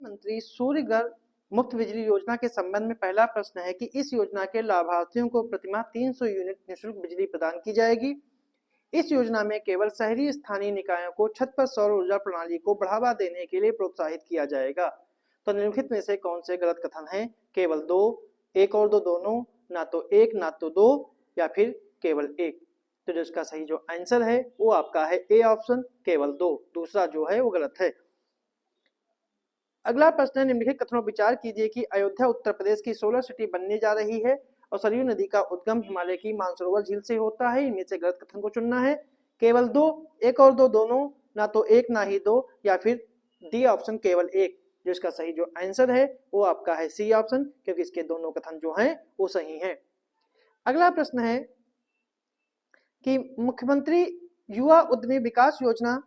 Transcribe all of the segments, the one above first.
प्रधानमंत्री सूर्य घर मुफ्त बिजली योजना के संबंध में पहला प्रश्न है कि इस योजना के लाभार्थियों को प्रतिमाह 300 यूनिट निःशुल्क बिजली प्रदान की जाएगी। इस योजना में केवल शहरी स्थानीय निकायों को छत पर सौर ऊर्जा प्रणाली को बढ़ावा देने के लिए प्रोत्साहित किया जाएगा। तो निम्नलिखित में से कौन से गलत कथन है? केवल दो, एक और दो, दोनों, ना तो एक ना तो दो, या फिर केवल एक। तो जो इसका सही जो आंसर है वो आपका है ए ऑप्शन, केवल दो। दूसरा जो है वो गलत है। अगला प्रश्न है, निम्नलिखित कथनों पर विचार कीजिए कि अयोध्या उत्तर प्रदेश की सोलर सिटी बनने जा रही है और सरयू नदी का उद्गम हिमालय की मानसरोवर झील से होता है। इनमें से गलत कथन को चुनना है। केवल दो, एक और दो, दोनों, ना तो एक ना ही दो, या फिर डी ऑप्शन केवल एक। जो इसका सही जो आंसर है वो आपका है सी ऑप्शन, क्योंकि इसके दोनों कथन जो हैं वो सही हैं। अगला प्रश्न है कि मुख्यमंत्री युवा उद्यमी विकास योजना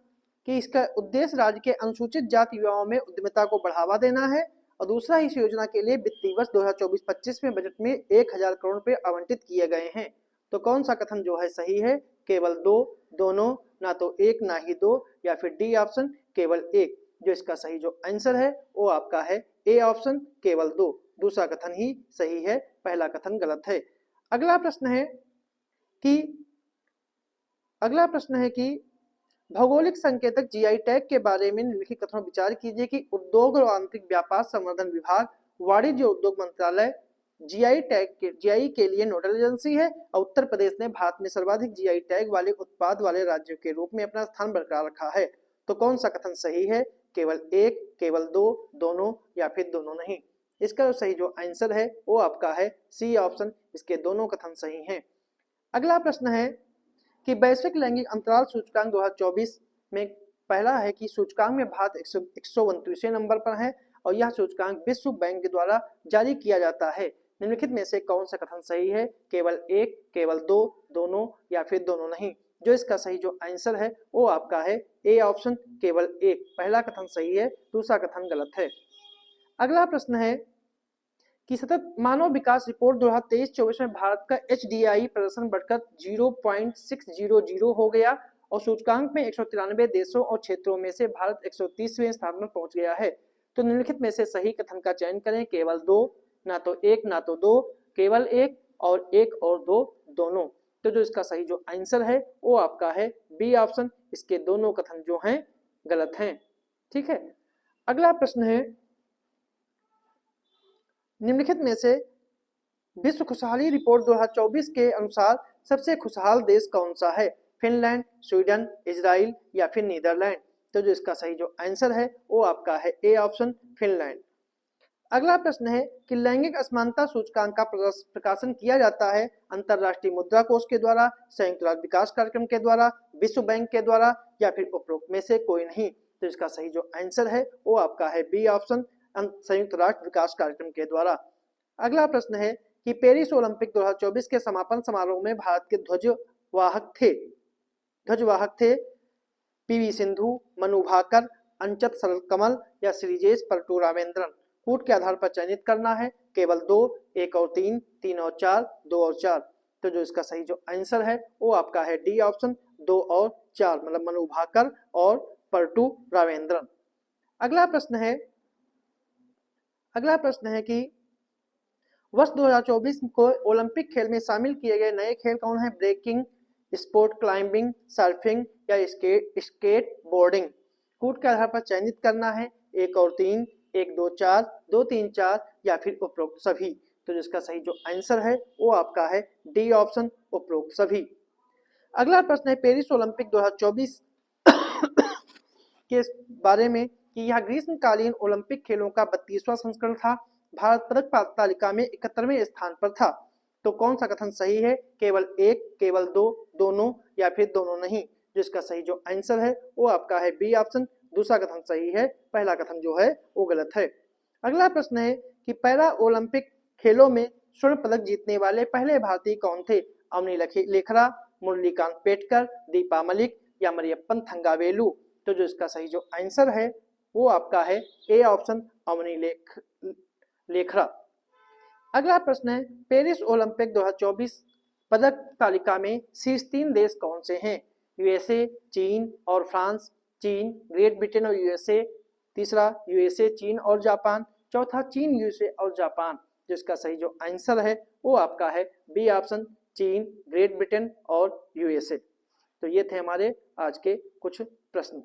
कि इसका उद्देश्य राज्य के अनुसूचित जाति युवाओं में उद्यमिता को बढ़ावा देना है। और दूसरा, इस योजना के लिए वित्तीय वर्ष 2024-25 में बजट में 1000 करोड़ रुपए आवंटित किए गए हैं। तो कौन सा कथन जो है सही है? केवल दो, दोनों, ना तो एक ना ही दो, या फिर डी ऑप्शन केवल एक। जो इसका सही जो आंसर है वो आपका है ए ऑप्शन, केवल दो। दूसरा कथन ही सही है, पहला कथन गलत है। अगला प्रश्न है कि भौगोलिक संकेतक जीआई टैग के बारे में निम्नलिखित कथनों पर विचार कीजिए कि उद्योग और आंतरिक व्यापार संवर्धन विभाग, वाणिज्य उद्योग मंत्रालय जीआई के लिए नोडल एजेंसी है और उत्तर प्रदेश ने भारत में सर्वाधिक जीआई टैग वाले उत्पाद वाले राज्यों के रूप में अपना स्थान बरकरार रखा है। तो कौन सा कथन सही है? केवल एक, केवल दो, दोनों, या फिर दोनों नहीं। इसका सही जो आंसर है वो आपका है सी ऑप्शन, इसके दोनों कथन सही हैं। अगला प्रश्न है कि वैश्विक लैंगिक अंतराल सूचकांक 2024 में पहला है कि सूचकांक में भारत 129वें नंबर पर है और यह सूचकांक विश्व बैंक के द्वारा जारी किया जाता है। निम्नलिखित में से कौन सा कथन सही है? केवल एक, केवल दो, दोनों, या फिर दोनों नहीं। जो इसका सही जो आंसर है वो आपका है ए ऑप्शन, केवल एक। पहला कथन सही है, दूसरा कथन गलत है। अगला प्रश्न है कि सतत मानव विकास रिपोर्ट 2023-24 में भारत का एचडीआई प्रदर्शन बढ़कर 0.600 हो गया और सूचकांक में 193 देशों और क्षेत्रों में से भारत 130वें स्थान पर पहुंच गया है। तो निम्नलिखित में से सही कथन का चयन करें। केवल दो, ना तो एक ना तो दो, केवल एक, और एक और दो, दोनों। तो जो इसका सही जो आंसर है वो आपका है बी ऑप्शन, इसके दोनों कथन जो हैं गलत हैं। ठीक है। अगला प्रश्न है, निम्नलिखित में से विश्व खुशहाली रिपोर्ट 2024 के अनुसार सबसे खुशहाल देश कौन सा है? फिनलैंड, स्वीडन, इजराइल, या फिर नीदरलैंड। तो जो इसका सही जो आंसर है वो आपका है ए ऑप्शन, फिनलैंड। अगला प्रश्न है कि लैंगिक असमानता सूचकांक का प्रकाशन किया जाता है अंतरराष्ट्रीय मुद्रा कोष के द्वारा, संयुक्त राष्ट्र विकास कार्यक्रम के द्वारा, विश्व बैंक के द्वारा, या फिर उपरोक्त में से कोई नहीं। तो इसका सही जो आंसर है वो आपका है बी ऑप्शन, संयुक्त राष्ट्र विकास कार्यक्रम के द्वारा। अगला प्रश्न है कि पेरिस ओलंपिक 2024 के समापन समारोह में भारत के ध्वजवाहक थे पीवी सिंधु, मनु भाकर, अंचत सरलकमल, या श्रीजेश परटू रामेंद्रन। कूट के आधार पर चयनित करना है। केवल दो, एक और तीन, तीन और चार, दो और चार। तो जो इसका सही जो आंसर है वो आपका है डी ऑप्शन, दो और चार, मतलब मनु भाकर और परटू रामेंद्रन। अगला प्रश्न है कि वर्ष 2024 को ओलंपिक खेल में शामिल किए गए नए खेल कौन है? ब्रेकिंग, स्पोर्ट क्लाइंबिंग, सर्फिंग, या स्केट बोर्डिंग। कूट के आधार पर चयनित करना है। एक और तीन, एक दो चार, दो तीन चार, या फिर उपरोक्त सभी। तो जिसका सही जो आंसर है वो आपका है डी ऑप्शन, उपरोक्त सभी। अगला प्रश्न है पेरिस ओलंपिक 2024 के बारे में कि यह ग्रीष्मकालीन ओलंपिक खेलों का 32वां संस्करण था। भारत पदक तालिका में 71वें स्थान पर था। तो कौन सा कथन सही है? केवल एक, केवल दो, दोनों, या फिर दोनों नहीं। जिसका सही जो आंसर है वो आपका है बी ऑप्शन, दूसरा कथन सही है, पहला कथन जो है वो गलत है। अगला प्रश्न है कि पैरा ओलंपिक खेलों में स्वर्ण पदक जीतने वाले पहले भारतीय कौन थे? अवनी लेखरा, मुरलीकांत पेटकर, दीपा मलिक, या मरियप्पन थंगावेलु। तो जो इसका सही जो आंसर है वो आपका है ए ऑप्शन, अवनी लेखरा। अगला प्रश्न है पेरिस ओलंपिक 2024 पदक तालिका में शीर्ष 3 देश कौन से हैं? यूएसए, चीन और फ्रांस। चीन, ग्रेट ब्रिटेन और यूएसए तीसरा यूएसए, चीन और जापान, चौथा चीन, यूएसए और जापान। जिसका सही जो आंसर है वो आपका है बी ऑप्शन, चीन, ग्रेट ब्रिटेन और यूएसए। तो ये थे हमारे आज के कुछ प्रश्न।